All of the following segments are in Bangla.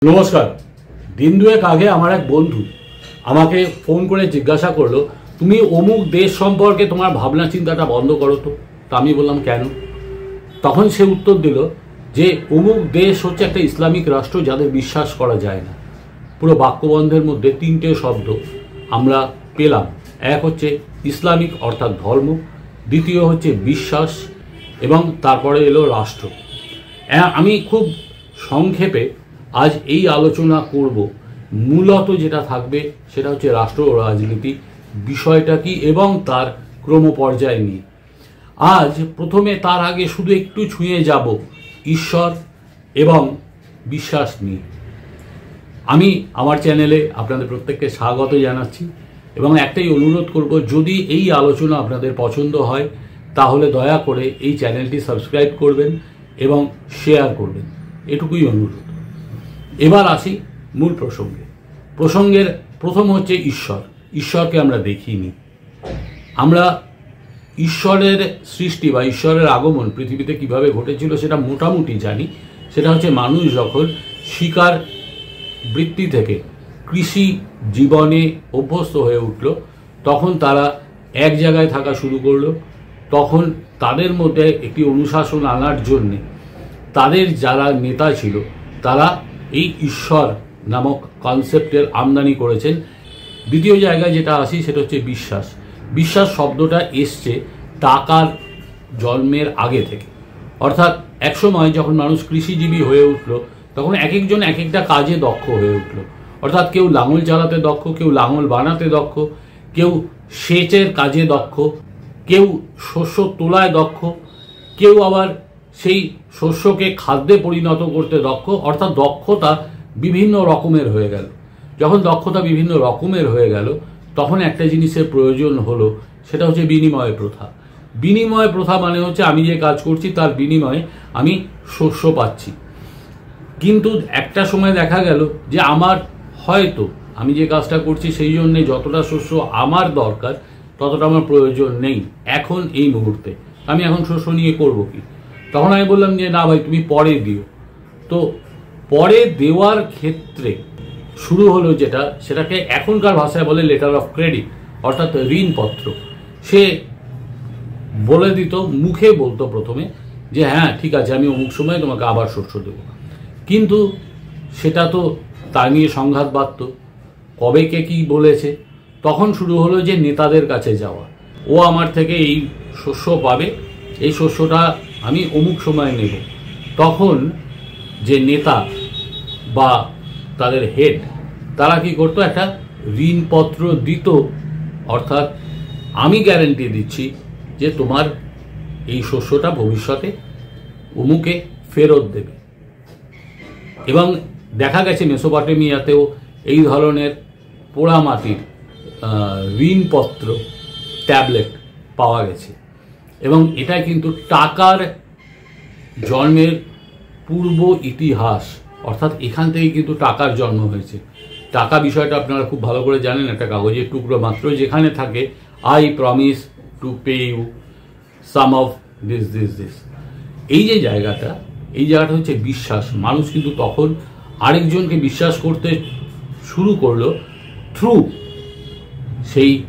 নমস্কার। দিন দুয়েক আগে আমার এক বন্ধু আমাকে ফোন করে জিজ্ঞাসা করলো, তুমি অমুক দেশ সম্পর্কে তোমার ভাবনা চিন্তাটা বন্ধ করো তো। আমি বললাম কেন? তখন সে উত্তর দিল যে অমুক দেশ হচ্ছে একটা ইসলামিক রাষ্ট্র যাদের বিশ্বাস করা যায় না। পুরো বাক্যবন্ধের মধ্যে তিনটে শব্দ আমরা পেলাম। এক হচ্ছে ইসলামিক অর্থাৎ ধর্ম, দ্বিতীয় হচ্ছে বিশ্বাস, এবং তারপরে এলো রাষ্ট্র। আমি খুব সংক্ষেপে আজ এই আলোচনা করব। মূলত যেটা থাকবে সেটা হচ্ছে রাষ্ট্র ও রাজনীতি বিষয়টা কি এবং তার ক্রমপর্যায় নিয়ে। আজ প্রথমে তার আগে শুধু একটু ছুঁয়ে যাব ঈশ্বর এবং বিশ্বাস নিয়ে। আমি আমার চ্যানেলে আপনাদের প্রত্যেককে স্বাগত জানাচ্ছি এবং একটাই অনুরোধ করব, যদি এই আলোচনা আপনাদের পছন্দ হয় তাহলে দয়া করে এই চ্যানেলটি সাবস্ক্রাইব করবেন এবং শেয়ার করবেন, এটুকুই অনুরোধ। এবার আসি মূল প্রসঙ্গে। প্রসঙ্গের প্রথম হচ্ছে ঈশ্বর। ঈশ্বরকে আমরা দেখিনি। আমরা ঈশ্বরের সৃষ্টি বা ঈশ্বরের আগমন পৃথিবীতে কিভাবে ঘটেছিল সেটা মোটামুটি জানি। সেটা হচ্ছে মানুষ যখন শিকার বৃত্তি থেকে কৃষি জীবনে অভ্যস্ত হয়ে উঠল, তখন তারা এক জায়গায় থাকা শুরু করলো। তখন তাদের মধ্যে একটি অনুশাসন আনার জন্যে তাদের যারা নেতা ছিল তারা এই ঈশ্বর নামক কনসেপ্টের আমদানি করেছেন। দ্বিতীয় জায়গায় যেটা আসি সেটা হচ্ছে বিশ্বাস। বিশ্বাস শব্দটা এসছে টাকার জন্মের আগে থেকে। অর্থাৎ একসময় যখন মানুষ কৃষিজীবী হয়ে উঠল, তখন এক একজন এক একটা কাজে দক্ষ হয়ে উঠল। অর্থাৎ কেউ লাঙল চালাতে দক্ষ, কেউ লাঙল বানাতে দক্ষ, কেউ সেচের কাজে দক্ষ, কেউ শস্য তোলায় দক্ষ, কেউ আবার সেই শস্যকে খাদ্যে পরিণত করতে দক্ষ। অর্থাৎ দক্ষতা বিভিন্ন রকমের হয়ে গেল। যখন দক্ষতা বিভিন্ন রকমের হয়ে গেল, তখন একটা জিনিসের প্রয়োজন হলো, সেটা হচ্ছে বিনিময় প্রথা। বিনিময় প্রথা মানে হচ্ছে আমি যে কাজ করছি তার বিনিময়ে আমি শস্য পাচ্ছি। কিন্তু একটা সময় দেখা গেল যে আমার হয়তো আমি যে কাজটা করছি সেই জন্যে যতটা শস্য আমার দরকার ততটা আমার প্রয়োজন নেই এখন এই মুহূর্তে। আমি এখন শস্য নিয়ে করব কি? তখন আমি বললাম যে না ভাই, তুমি পরে দিও। তো পরে দেওয়ার ক্ষেত্রে শুরু হলো যেটা, সেটাকে এখনকার ভাষায় বলে লেটার অফ ক্রেডিট, অর্থাৎ ঋণপত্র। সে বলে দিত, মুখে বলতো প্রথমে যে হ্যাঁ ঠিক আছে, আমি অমুক সময় তোমাকে আবার শস্য দেব। কিন্তু সেটা তো তা নিয়ে সংঘাত বাধত। কবে কে কি বলেছে, তখন শুরু হলো যে নেতাদের কাছে যাওয়া। ও আমার থেকে এই শস্য পাবে, এই শস্যটা আমি অমুক সময় নেব। তখন যে নেতা বা তাদের হেড, তারা কি করতো, একটা ঋণপত্র দিত। অর্থাৎ আমি গ্যারেন্টি দিচ্ছি যে তোমার এই শস্যটা ভবিষ্যতে অমুকে ফেরত দেবে। এবং দেখা গেছে মেসোপটেমিয়াতেও এই ধরনের পোড়ামাটির ঋণপত্র ট্যাবলেট পাওয়া গেছে। এবং এটা কিন্তু টাকার জন্মের পূর্ব ইতিহাস। অর্থাৎ এখান থেকে কিন্তু টাকার জন্ম হয়েছে। টাকা বিষয়টা আপনারা খুব ভালো করে জানেন, একটা কাগজের টুকরো মাত্র, যেখানে থাকে I promise to pay you some of this this this. এই যে জায়গাটা, এই জায়গাটা হচ্ছে বিশ্বাস। মানুষ কিন্তু তখন আরেকজনকে বিশ্বাস করতে শুরু করলো থ্রু সেই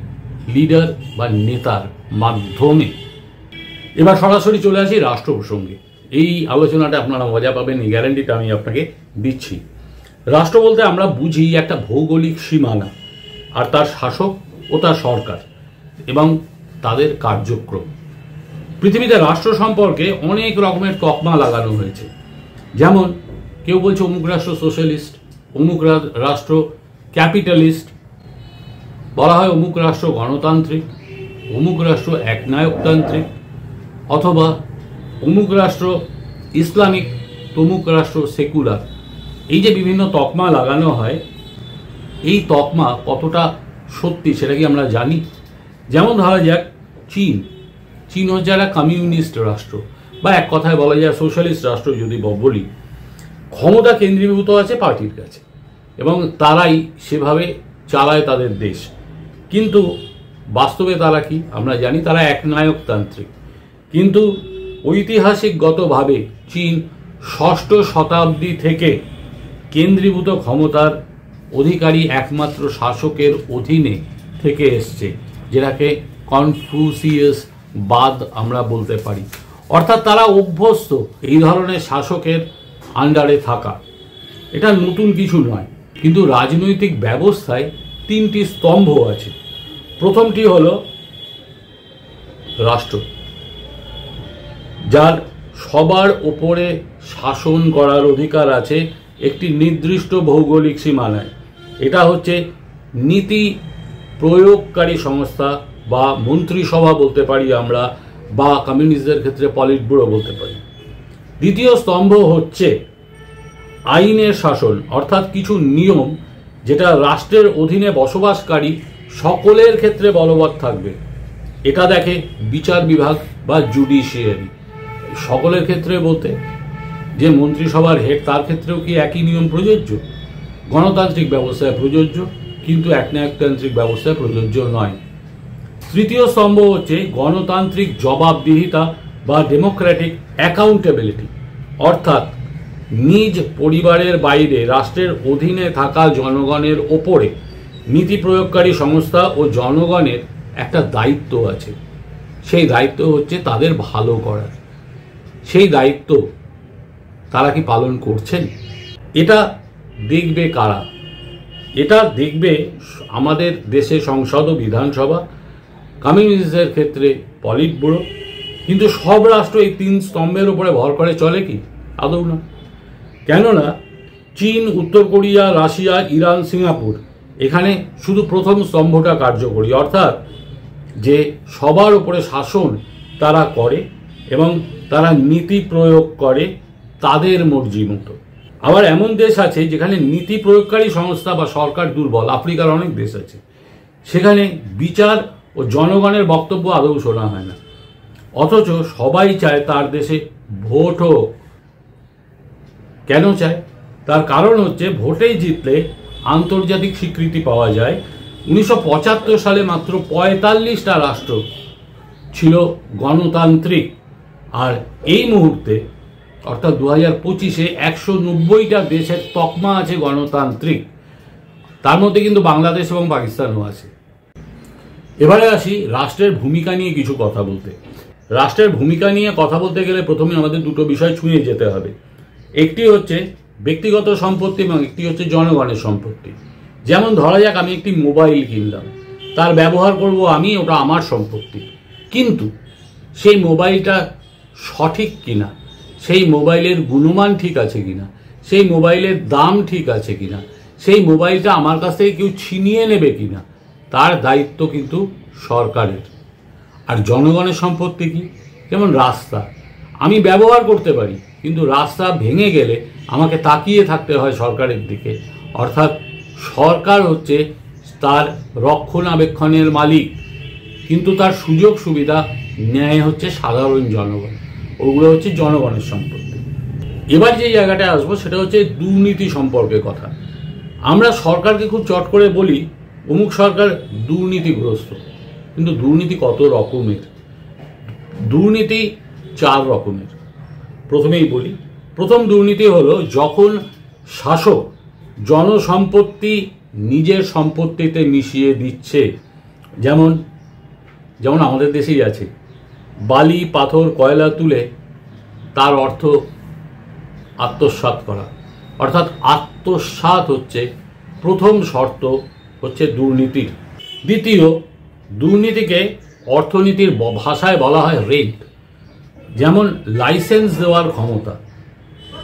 লিডার বা নেতার মাধ্যমে। এবার সরাসরি চলে আসি রাষ্ট্র প্রসঙ্গে। এই আলোচনাটা আপনারা মজা পাবেন, এই গ্যারান্টিটা আমি আপনাকে দিচ্ছি। রাষ্ট্র বলতে আমরা বুঝি একটা ভৌগোলিক সীমানা, আর তার শাসক ও তার সরকার এবং তাদের কার্যক্রম। পৃথিবীতে রাষ্ট্র সম্পর্কে অনেক রকমের তকমা লাগানো হয়েছে। যেমন কেউ বলছে অমুক রাষ্ট্র সোশ্যালিস্ট, অমুক রাষ্ট্র ক্যাপিটালিস্ট, বলা হয় অমুক রাষ্ট্র গণতান্ত্রিক, অমুক রাষ্ট্র একনায়কতান্ত্রিক, অথবা অমুক রাষ্ট্র ইসলামিক, তমুক রাষ্ট্র সেকুলার। এই যে বিভিন্ন তকমা লাগানো হয়, এই তকমা কতটা সত্যি সেটা কি আমরা জানি? যেমন ধরা যাক চীন। চীন হচ্ছে একটা কমিউনিস্ট রাষ্ট্র, বা এক কথায় বলা যায় সোশ্যালিস্ট রাষ্ট্র যদি বলি। ক্ষমতা কেন্দ্রীভূত আছে পার্টির কাছে এবং তারাই সেভাবে চালায় তাদের দেশ। কিন্তু বাস্তবে তারা কি আমরা জানি, তারা একনায়কতান্ত্রিক। কিন্তু ঐতিহাসিকগতভাবে চীন ৬ষ্ঠ শতাব্দী থেকে কেন্দ্রীভূত ক্ষমতার অধিকারী একমাত্র শাসকের অধীনে থেকে এসছে, যেটাকে কনফুসিয়াস বাদ আমরা বলতে পারি। অর্থাৎ তারা অভ্যস্ত এই ধরনের শাসকের আন্ডারে থাকা। এটা নতুন কিছু নয়, কিন্তু রাজনৈতিক ব্যবস্থায় তিনটি স্তম্ভ আছে। প্রথমটি হলো রাষ্ট্র, যার সবার ওপরে শাসন করার অধিকার আছে একটি নির্দিষ্ট ভৌগোলিক সীমানায়। এটা হচ্ছে নীতি প্রয়োগকারী সংস্থা বা মন্ত্রিসভা বলতে পারি আমরা, বা কমিউনিস্টদের ক্ষেত্রে পলিট ব্যুরো বলতে পারি। দ্বিতীয় স্তম্ভ হচ্ছে আইনের শাসন, অর্থাৎ কিছু নিয়ম যেটা রাষ্ট্রের অধীনে বসবাসকারী সকলের ক্ষেত্রে বলবৎ থাকবে। এটা দেখে বিচার বিভাগ বা জুডিশিয়ারি। সকলের ক্ষেত্রে বলতে যে মন্ত্রিসভার হেড, তার ক্ষেত্রেও কি একই নিয়ম প্রযোজ্য? গণতান্ত্রিক ব্যবস্থায় প্রযোজ্য, কিন্তু একনায়কতান্ত্রিক ব্যবস্থায় প্রযোজ্য নয়। তৃতীয় স্তম্ভ হচ্ছে গণতান্ত্রিক জবাবদিহিতা বা ডেমোক্রেটিক অ্যাকাউন্টেবিলিটি, অর্থাৎ নিজ পরিবারের বাইরে রাষ্ট্রের অধীনে থাকা জনগণের ওপরে নীতি প্রয়োগকারী সংস্থা ও জনগণের একটা দায়িত্ব আছে। সেই দায়িত্ব হচ্ছে তাদের ভালো করার। সেই দায়িত্ব তারা কি পালন করছেন? এটা দেখবে কারা? এটা দেখবে আমাদের দেশে সংসদ ও বিধানসভা, কমিউনিস্টদের ক্ষেত্রে পলিট ব্যুরো। কিন্তু সব রাষ্ট্র এই তিন স্তম্ভের উপরে ভর করে চলে কি? আদৌ না। কেননা চীন, উত্তর কোরিয়া, রাশিয়া, ইরান, সিঙ্গাপুর, এখানে শুধু প্রথম স্তম্ভটা কার্যকরী, অর্থাৎ যে সবার উপরে শাসন তারা করে এবং তারা নীতি প্রয়োগ করে তাদের মর্জি মতো। আবার এমন দেশ আছে যেখানে নীতি প্রয়োগকারী সংস্থা বা সরকার দুর্বল। আফ্রিকার অনেক দেশ আছে, সেখানে বিচার ও জনগণের বক্তব্য আদৌ শোনা হয় না, অথচ সবাই চায় তার দেশে ভোট হোক। কেন চায়? তার কারণ হচ্ছে ভোটেই জিতলে আন্তর্জাতিক স্বীকৃতি পাওয়া যায়। 1975 সালে মাত্র 45টা রাষ্ট্র ছিল গণতান্ত্রিক, আর এই মুহূর্তে অর্থাৎ 2025-এ 190টা দেশের তকমা আছে গণতান্ত্রিক। তার মধ্যে কিন্তু বাংলাদেশ এবং পাকিস্তানও আছে। এবারে আসি রাষ্ট্রের ভূমিকা নিয়ে কিছু কথা বলতে। রাষ্ট্রের ভূমিকা নিয়ে কথা বলতে গেলে প্রথমে আমাদের দুটো বিষয় ছুঁয়ে যেতে হবে। একটি হচ্ছে ব্যক্তিগত সম্পত্তি এবং একটি হচ্ছে জনগণের সম্পত্তি। যেমন ধরা যাক আমি একটি মোবাইল কিনলাম, তার ব্যবহার করব আমি, ওটা আমার সম্পত্তি। কিন্তু সেই মোবাইলটা সঠিক কিনা, সেই মোবাইলের গুণমান ঠিক আছে কিনা, সেই মোবাইলের দাম ঠিক আছে কিনা, সেই মোবাইলটা আমার কাছ থেকে কেউ ছিনিয়ে নেবে কিনা, তার দায়িত্ব কিন্তু সরকারের। আর জনগণের সম্পত্তি কি? যেমন রাস্তা, আমি ব্যবহার করতে পারি, কিন্তু রাস্তা ভেঙে গেলে আমাকে তাকিয়ে থাকতে হয় সরকারের দিকে। অর্থাৎ সরকার হচ্ছে তার রক্ষণাবেক্ষণের মালিক, কিন্তু তার সুযোগ সুবিধা নেয় হচ্ছে সাধারণ জনগণ। ওগুলো হচ্ছে জনগণের সম্পত্তি। এবার যে জায়গাটায় আসবো সেটা হচ্ছে দুর্নীতি সম্পর্কে কথা। আমরা সরকারকে খুব চট করে বলি অমুক সরকার দুর্নীতিগ্রস্ত, কিন্তু দুর্নীতি কত রকমের? দুর্নীতি 4 রকমের। প্রথমেই বলি, প্রথম দুর্নীতি হলো যখন শাসক জনসম্পত্তি নিজের সম্পত্তিতে মিশিয়ে দিচ্ছে। যেমন আমাদের দেশেই আছে, বালি, পাথর, কয়লা তুলে তার অর্থ আত্মসাৎ করা। অর্থাৎ আত্মসাৎ হচ্ছে প্রথম শর্ত হচ্ছে দুর্নীতির। দ্বিতীয়, দুর্নীতিকে অর্থনীতির ভাষায় বলা হয় রেন্ট। যেমন লাইসেন্স দেওয়ার ক্ষমতা,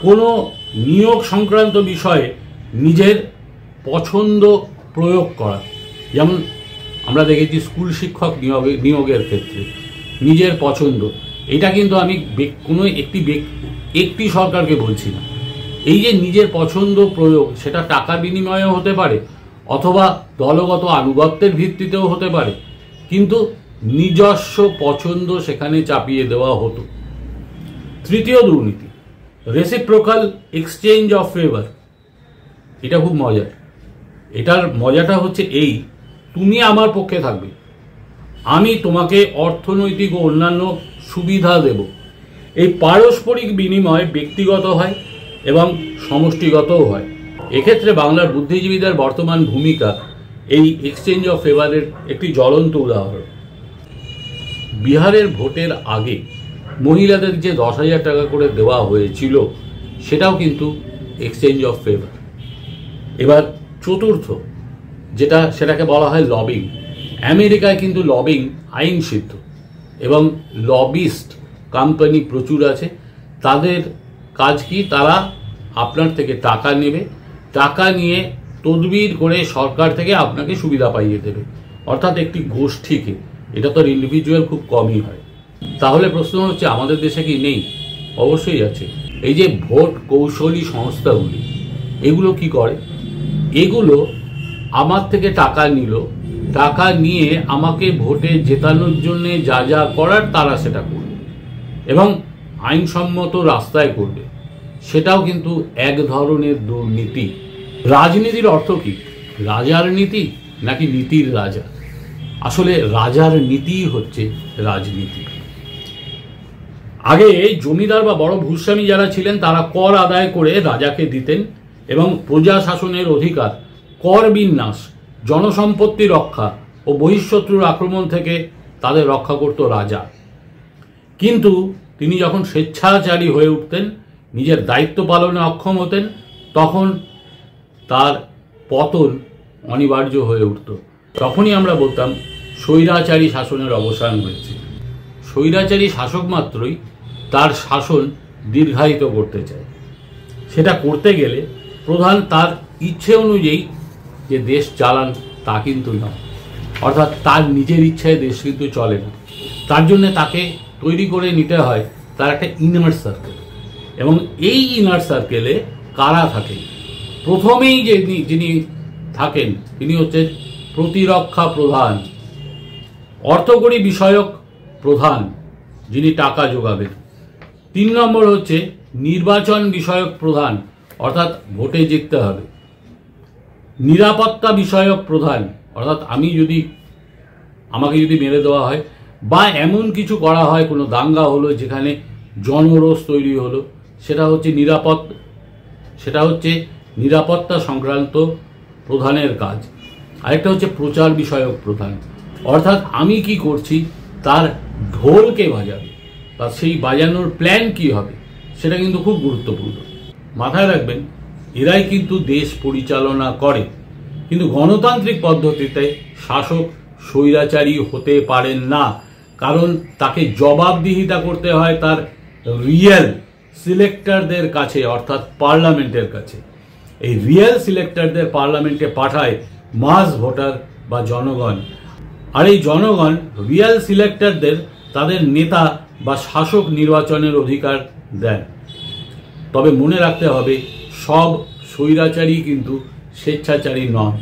কোনো নিয়োগ সংক্রান্ত বিষয়ে নিজের পছন্দ প্রয়োগ করা। যেমন আমরা দেখেছি স্কুল শিক্ষক নিয়োগের ক্ষেত্রে নিজের পছন্দ। এটা কিন্তু আমি কোনো একটি সরকারকে বলছি না। এই যে নিজের পছন্দ প্রয়োগ, সেটা টাকার বিনিময়েও হতে পারে অথবা দলগত আনুগত্যের ভিত্তিতেও হতে পারে, কিন্তু নিজস্ব পছন্দ সেখানে চাপিয়ে দেওয়া হতো। তৃতীয় দুর্নীতি, রেসিপ্রোকাল এক্সচেঞ্জ অফ ফেভার। এটা খুব মজার। এটার মজাটা হচ্ছে এই, তুমি আমার পক্ষে থাকবে, আমি তোমাকে অর্থনৈতিক ও অন্যান্য সুবিধা দেব। এই পারস্পরিক বিনিময় ব্যক্তিগত হয় এবং সমষ্টিগতও হয়। এক্ষেত্রে বাংলার বুদ্ধিজীবীদের বর্তমান ভূমিকা এই এক্সচেঞ্জ অফ ফেভারের একটি জ্বলন্ত উদাহরণ। বিহারের ভোটের আগে মহিলাদের যে 10,000 টাকা করে দেওয়া হয়েছিল সেটাও কিন্তু এক্সচেঞ্জ অফ ফেভার। এবার চতুর্থ সেটাকে বলা হয় লবিং। আমেরিকায় কিন্তু লবিং আইন সিদ্ধ এবং লবিস্ট কোম্পানি প্রচুর আছে। তাদের কাজ কি? তারা আপনার থেকে টাকা নেবে, টাকা নিয়ে তদবির করে সরকার থেকে আপনাকে সুবিধা পাইয়ে দেবে, অর্থাৎ একটি গোষ্ঠীকে। এটা তো ইন্ডিভিজুয়াল খুব কমই হয়। তাহলে প্রশ্ন হচ্ছে, আমাদের দেশে কি নেই? অবশ্যই আছে। এই যে ভোট কৌশলী সংস্থাগুলি, এগুলো কি করে? এগুলো আমার থেকে টাকা নিল, টাকা নিয়ে আমাকে ভোটে জেতানোর জন্য যা যা করার তারা সেটা করবে এবং আইনসম্মত রাস্তায় করবে। সেটাও কিন্তু এক ধরনের দুর্নীতি। রাজনীতির অর্থ কি? রাজার নীতি নাকি নীতির রাজা? আসলে রাজার নীতিই হচ্ছে রাজনীতি। আগে জমিদার বা বড় ভূস্বামী যারা ছিলেন তারা কর আদায় করে রাজাকে দিতেন এবং প্রজা শাসনের অধিকার, কর বিন্যাস, জনসম্পত্তি রক্ষা ও বহিঃশত্রুর আক্রমণ থেকে তাদের রক্ষা করত রাজা। কিন্তু তিনি যখন স্বেচ্ছাচারী হয়ে উঠতেন, নিজের দায়িত্ব পালনে অক্ষম হতেন, তখন তার পতন অনিবার্য হয়ে উঠত। তখনই আমরা বলতাম স্বৈরাচারী শাসনের অবসান হয়েছে। স্বৈরাচারী শাসক মাত্রই তার শাসন দীর্ঘায়িত করতে চায়। সেটা করতে গেলে প্রধান তার ইচ্ছে অনুযায়ী যে দেশ চালান তা কিন্তু নয়, অর্থাৎ তার নিজের ইচ্ছায় দেশ কিন্তু চলে না। তার জন্য তাকে তৈরি করে নিতে হয় তার একটা ইনার সার্কেল, এবং এই ইনার সার্কেলে কারা থাকে? প্রথমেই যিনি থাকেন তিনি হচ্ছেন প্রতিরক্ষা প্রধান, অর্থকরী বিষয়ক প্রধান, যিনি টাকা যোগাবেন। 3 নম্বর হচ্ছে নির্বাচন বিষয়ক প্রধান, অর্থাৎ ভোটে জিততে হবে। নিরাপত্তা বিষয়ক প্রধান, অর্থাৎ আমাকে যদি মেরে দেওয়া হয় বা এমন কিছু করা হয়, কোনো দাঙ্গা হলো যেখানে জনরোষ তৈরি হলো, সেটা হচ্ছে নিরাপত্তা সংক্রান্ত প্রধানের কাজ। আরেকটা হচ্ছে প্রচার বিষয়ক প্রধান, অর্থাৎ আমি কি করছি তার ঢোলকে বাজাবে বা সেই বাজানোর প্ল্যান কি হবে সেটা কিন্তু খুব গুরুত্বপূর্ণ। মাথায় রাখবেন, এরাই কিন্তু দেশ পরিচালনা করে। কিন্তু গণতান্ত্রিক পদ্ধতিতে শাসক স্বৈরাচারী হতে পারেন না, কারণ তাকে জবাবদিহিতা করতে হয় তার রিয়েল সিলেক্টরদের কাছে, অর্থাৎ পার্লামেন্টের কাছে। এই রিয়েল সিলেক্টরদের পার্লামেন্টে পাঠায় মাস ভোটার বা জনগণ, আর এই জনগণ রিয়েল সিলেক্টরদের তাদের নেতা বা শাসক নির্বাচনের অধিকার দেন। তবে মনে রাখতে হবে, সব স্বৈরাচারী কিন্তু স্বেচ্ছাচারী নন।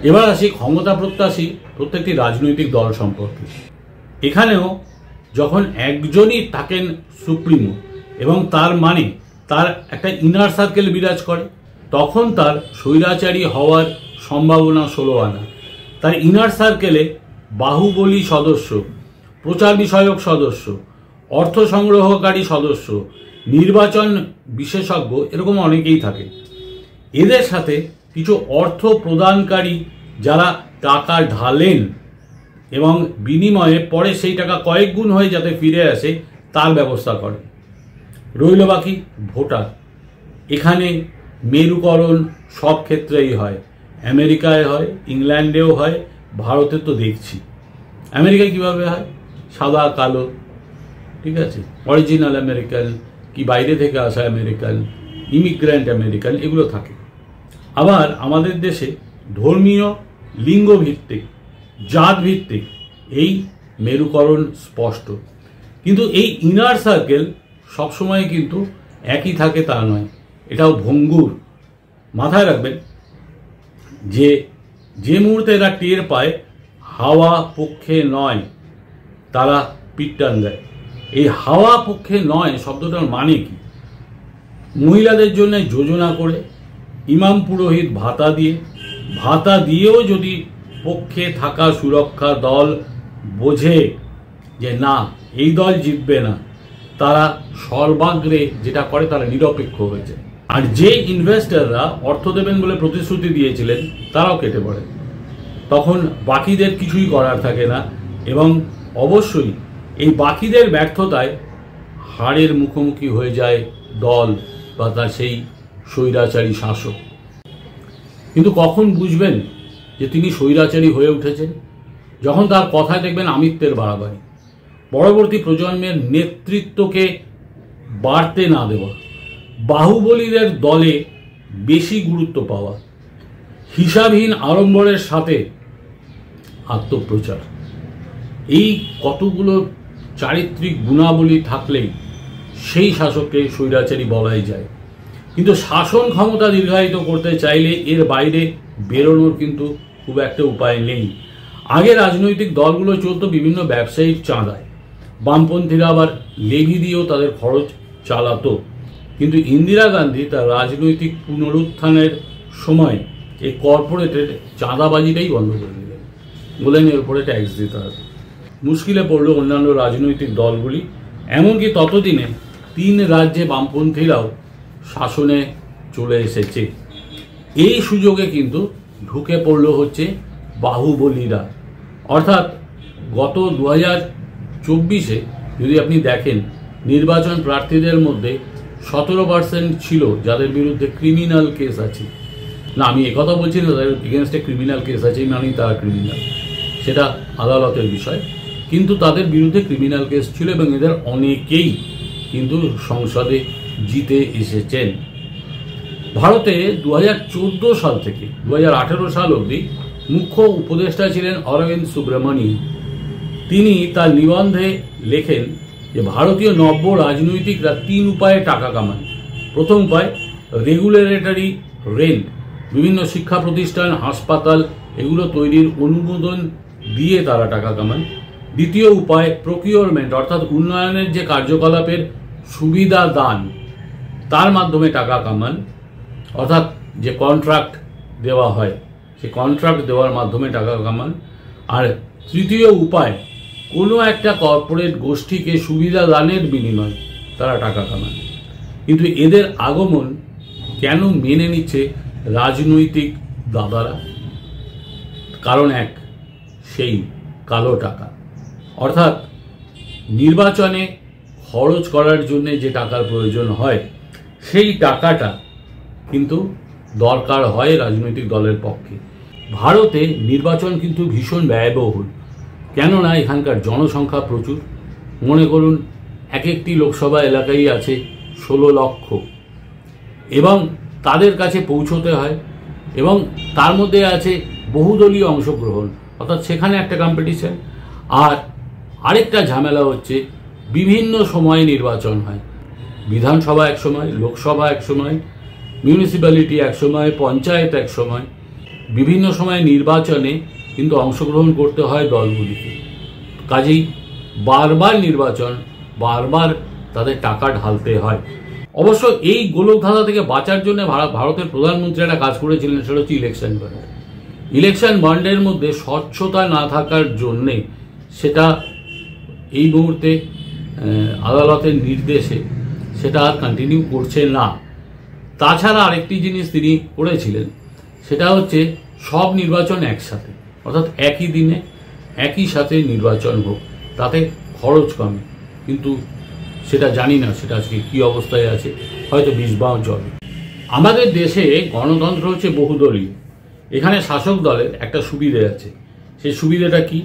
এবার আসি ক্ষমতা প্রত্যাশী প্রত্যেকটি রাজনৈতিক দল সম্পর্কে। এখানেও যখন একজনই থাকেন সুপ্রিমো এবং তার একটা ইনার সার্কেল বিরাজ করে, তখন তার স্বৈরাচারী হওয়ার সম্ভাবনা 16 আনা। তার ইনার সার্কেলে বাহুবলী সদস্য, প্রচার বিষয়ক সদস্য, অর্থ সংগ্রহকারী সদস্য, নির্বাচন বিশেষজ্ঞ, এরকম অনেকেই থাকে। এদের সাথে কিছু অর্থ প্রদানকারী যারা টাকা ঢালেন এবং বিনিময়ে পরে সেই টাকা কয়েক গুণ হয়ে যাতে ফিরে আসে তার ব্যবস্থা করেন। রইল বাকি ভোটার। এখানে মেরুকরণ সব ক্ষেত্রেই হয়, আমেরিকায় হয়, ইংল্যান্ডেও হয়, ভারতে তো দেখছি। আমেরিকায় কিভাবে হয়? সাদা কালো, ঠিক আছে, অরিজিনাল আমেরিকান কি বাইরে থেকে আসা আমেরিকান, ইমিগ্রেন্ট আমেরিকান, এগুলো থাকে। আবার আমাদের দেশে ধর্মীয়, লিঙ্গ ভিত্তিক, জাত ভিত্তিক এই মেরুকরণ স্পষ্ট। কিন্তু এই ইনার সার্কেল সবসময় কিন্তু একই থাকে তা নয়, এটাও ভঙ্গুর। মাথায় রাখবেন যে মুহূর্তে এরা টের পায় হাওয়া পক্ষে নয়, তারা পিটটান দেয়। এই হাওয়া পক্ষে নয় শব্দটার মানে কি? মহিলাদের জন্য যোজনা করে, ইমাম পুরোহিত ভাতা দিয়েও যদি পক্ষে থাকা সুরক্ষা দল বোঝে যে না এই দল জিতবে না, তারা সর্বাগ্রে যেটা করে তারা নিরপেক্ষ হয়ে যায়। আর যে ইনভেস্টররা অর্থ দেবেন বলে প্রতিশ্রুতি দিয়েছিলেন তারাও কেটে পড়ে। তখন বাকিদের কিছুই করার থাকে না, এবং অবশ্যই এই বাকিদের ব্যর্থতায় হারের মুখোমুখি হয়ে যায় দল বা তার সেই স্বৈরাচারী শাসক। কিন্তু কখন বুঝবেন যে তিনি স্বৈরাচারী হয়ে উঠেছেন? যখন তার কথায় দেখবেন আমিত্বের বাড়াবাড়ি, পরবর্তী প্রজন্মের নেতৃত্বকে বাড়তে না দেওয়া, বাহুবলীদের দলে বেশি গুরুত্ব পাওয়া, হিসাবহীন আড়ম্বরের সাথে আত্মপ্রচার, এই কতগুলো চারিত্রিক গুণাবলী থাকলেই সেই শাসককে স্বৈরাচারী বলাই যায়। কিন্তু শাসন ক্ষমতা দীর্ঘায়িত করতে চাইলে এর বাইরে বেরোনোর কিন্তু খুব একটা উপায় নেই। আগে রাজনৈতিক দলগুলো চলতো বিভিন্ন ব্যবসায়িক চাঁদায়, বামপন্থীরা আবার লেভি দিয়েও তাদের খরচ চালাতো। কিন্তু ইন্দিরা গান্ধী তার রাজনৈতিক পুনরুত্থানের সময় এই কর্পোরেটের চাঁদাবাজিটাই বন্ধ করে দিলেন, বলেন এর উপরে ট্যাক্স দিতে হবে। মুশকিলে পড়ল অন্যান্য রাজনৈতিক দলগুলি, এমনকি ততদিনে 3 রাজ্যে বামপন্থীরাও শাসনে চলে এসেছে। এই সুযোগে কিন্তু ঢুকে পড়ল হচ্ছে বাহুবলীরা। অর্থাৎ গত 2024-এ যদি আপনি দেখেন, নির্বাচন প্রার্থীদের মধ্যে 17% ছিল যাদের বিরুদ্ধে ক্রিমিনাল কেস আছে। না, আমি একথা বলছি না তাদের এগেনস্টে ক্রিমিনাল কেস আছে মানেই তারা ক্রিমিনাল, সেটা আদালতের বিষয়, কিন্তু তাদের বিরুদ্ধে ক্রিমিনাল কেস ছিল এবং এদের অনেকেই কিন্তু সংসদে জিতে এসেছেন। ভারতে 2014 সাল থেকে 2018 সাল অবধি মুখ্য উপদেষ্টা ছিলেন অরবিন্দ সুব্রমণিয়াম। তিনি তার নিবন্ধে লেখেন যে ভারতীয় নব্য রাজনৈতিকরা 3 উপায়ে টাকা কামান। প্রথম উপায় রেগুলেটরি রেন্ট, বিভিন্ন শিক্ষা প্রতিষ্ঠান, হাসপাতাল এগুলো তৈরির অনুমোদন দিয়ে তারা টাকা কামান। দ্বিতীয় উপায় প্রকিউরমেন্ট, অর্থাৎ উন্নয়নের যে কার্যকলাপের সুবিধা দান তার মাধ্যমে টাকা কামান, অর্থাৎ যে কন্ট্রাক্ট দেওয়া হয় সেই কন্ট্রাক্ট দেওয়ার মাধ্যমে টাকা কামান। আর তৃতীয় উপায় কোনো একটা কর্পোরেট গোষ্ঠীকে সুবিধা দানের বিনিময়ে তারা টাকা কামান। কিন্তু এদের আগমন কেন মেনে নিচ্ছে রাজনৈতিক দাদারা? কারণ এক, সেই কালো টাকা। অর্থাৎ নির্বাচনে খরচ করার জন্য যে টাকার প্রয়োজন হয় সেই টাকাটা কিন্তু দরকার হয় রাজনৈতিক দলের পক্ষে। ভারতে নির্বাচন কিন্তু ভীষণ ব্যয়বহুল, কেননা এখানকার জনসংখ্যা প্রচুর। মনে করুন একটি লোকসভা এলাকায় আছে 16 লক্ষ, এবং তাদের কাছে পৌঁছতে হয়, এবং তার মধ্যে আছে বহুদলীয় অংশগ্রহণ, অর্থাৎ সেখানে একটা কম্পিটিশন। আর আরেকটা ঝামেলা হচ্ছে বিভিন্ন সময়ে নির্বাচন হয়, বিধানসভা এক সময়, লোকসভা এক সময়, মিউনিসিপ্যালিটি এক সময়, পঞ্চায়েত এক সময়। বিভিন্ন সময় নির্বাচনে কিন্তু অংশগ্রহণ করতে হয় দলগুলিকে, কাজেই বারবার নির্বাচন, বারবার তাদের টাকা ঢালতে হয়। অবশ্য এই গোলকধাঁধা থেকে বাঁচার জন্য ভারতের প্রধানমন্ত্রী একটা কাজ করেছিলেন, সেটা হচ্ছে ইলেকশন বন্ড। ইলেকশন বন্ডের মধ্যে স্বচ্ছতা না থাকার জন্যে সেটা এই মুহূর্তে আদালতের নির্দেশে সেটা আর কন্টিনিউ করছে না। তাছাড়া আরেকটি জিনিস তিনি করেছিলেন, সেটা হচ্ছে সব নির্বাচন একসাথে, অর্থাৎ একই দিনে একই সাথে নির্বাচন হোক, তাতে খরচ কমে। কিন্তু সেটা জানি না সেটা আজকে কী অবস্থায় আছে, হয়তো 20 চলে। আমাদের দেশে গণতন্ত্র হচ্ছে বহুদলীয়। এখানে শাসক দলের একটা সুবিধে আছে, সেই সুবিধাটা কি?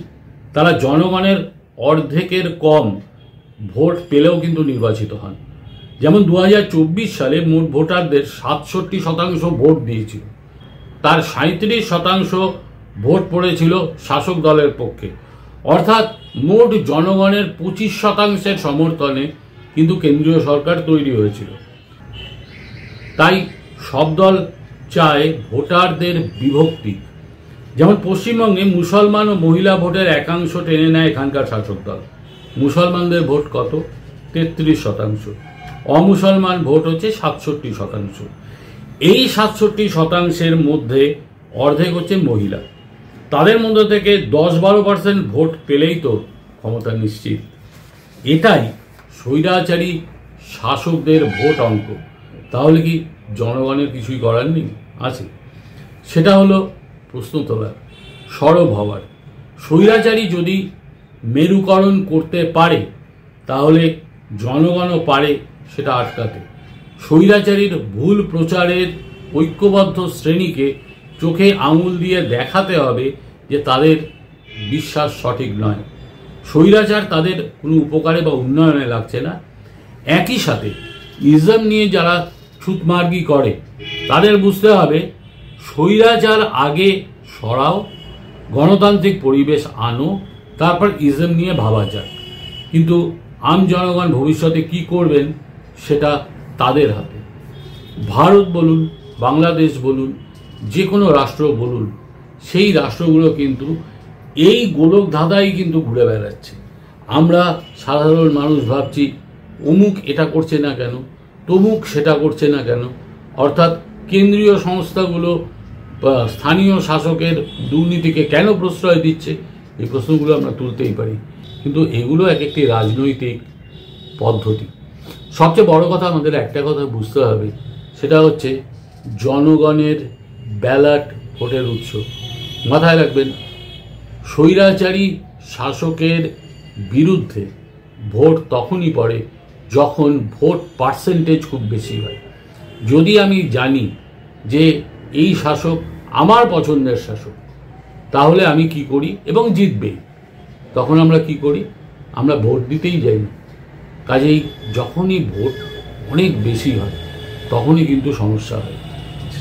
তারা জনগণের অর্ধেকের কম ভোট পেলেও কিন্তু নির্বাচিত হন। যেমন 2024 সালে মোট ভোটারদের 67% ভোট দিয়েছিল, তার 37% ভোট পড়েছিল শাসক দলের পক্ষে। অর্থাৎ মোট জনগণের 25% সমর্থনে কিন্তু কেন্দ্রীয় সরকার তৈরি হয়েছিল। তাই সব দল চায় ভোটারদের বিভক্তি। যেমন পশ্চিমবঙ্গে মুসলমান ও মহিলা ভোটের একাংশ টেনে নেয় এখানকার শাসক দল। মুসলমানদের ভোট কত? 33%। অমুসলমান ভোট হচ্ছে 67%। এই 67%-এর মধ্যে অর্ধেক হচ্ছে মহিলা। তাদের মধ্যে থেকে 10-12% ভোট পেলেই তো ক্ষমতা নিশ্চিত। এটাই স্বৈরাচারী শাসকদের ভোট অঙ্ক। তাহলে কি জনগণের কিছুই করার নেই? আছে। সেটা হলো প্রশ্ন তোলার, সরব হওয়ার। স্বৈরাচারী যদি মেরুকরণ করতে পারে তাহলে জনগণও পারে সেটা আটকাতে। স্বৈরাচারীর ভুল প্রচারের ঐক্যবদ্ধ শ্রেণীকে চোখে আঙুল দিয়ে দেখাতে হবে যে তাদের বিশ্বাস সঠিক নয়, স্বৈরাচার তাদের কোনো উপকারে বা উন্নয়নে লাগছে না। একই সাথে ইজম নিয়ে যারা ছুতমার্গি করে তাদের বুঝতে হবে স্বৈরাচার আগে সরাও, গণতান্ত্রিক পরিবেশ আনো, তারপর ইজম নিয়ে ভাবা যাক। কিন্তু আম জনগণ ভবিষ্যতে কি করবেন সেটা তাদের হাতে। ভারত বলুন, বাংলাদেশ বলুন, যে কোনো রাষ্ট্র বলুন, সেই রাষ্ট্রগুলো কিন্তু এই গোলক ধাঁধাই কিন্তু ঘুরে বেড়াচ্ছে। আমরা সাধারণ মানুষ ভাবছি অমুক এটা করছে না কেন, তমুক সেটা করছে না কেন, অর্থাৎ কেন্দ্রীয় সংস্থাগুলো স্থানীয় শাসকের দুর্নীতিকে কেন প্রশ্রয় দিচ্ছে, এই প্রশ্নগুলো আমরা তুলতেই পারি। কিন্তু এগুলো এক একটি রাজনৈতিক পদ্ধতি। সবচেয়ে বড় কথা আমাদের একটা কথা বুঝতে হবে, সেটা হচ্ছে জনগণের ব্যালট ভোটের উৎস। মাথায় রাখবেন, স্বৈরাচারী শাসকের বিরুদ্ধে ভোট তখনই পড়ে যখন ভোট পার্সেন্টেজ খুব বেশি হয়। যদি আমি জানি যে এই শাসক আমার পছন্দের শাসক, তাহলে আমি কি করি, এবং জিতবেই, তখন আমরা কি করি, আমরা ভোট দিতেই যাই না। কাজেই যখনই ভোট অনেক বেশি হয় তখনই কিন্তু সমস্যা হয়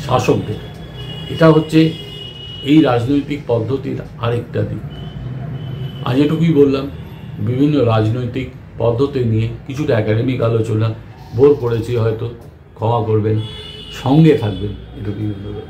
শাসকদের। এটা হচ্ছে এই রাজনৈতিক পদ্ধতির আরেকটা দিক। আজ এটুকুই বললাম, বিভিন্ন রাজনৈতিক পদ্ধতি নিয়ে কিছুটা একাডেমিক আলোচনা, বোর করেছি হয়তো, ক্ষমা করবেন, সঙ্গে থাকবেন, এটুকুই বলতে।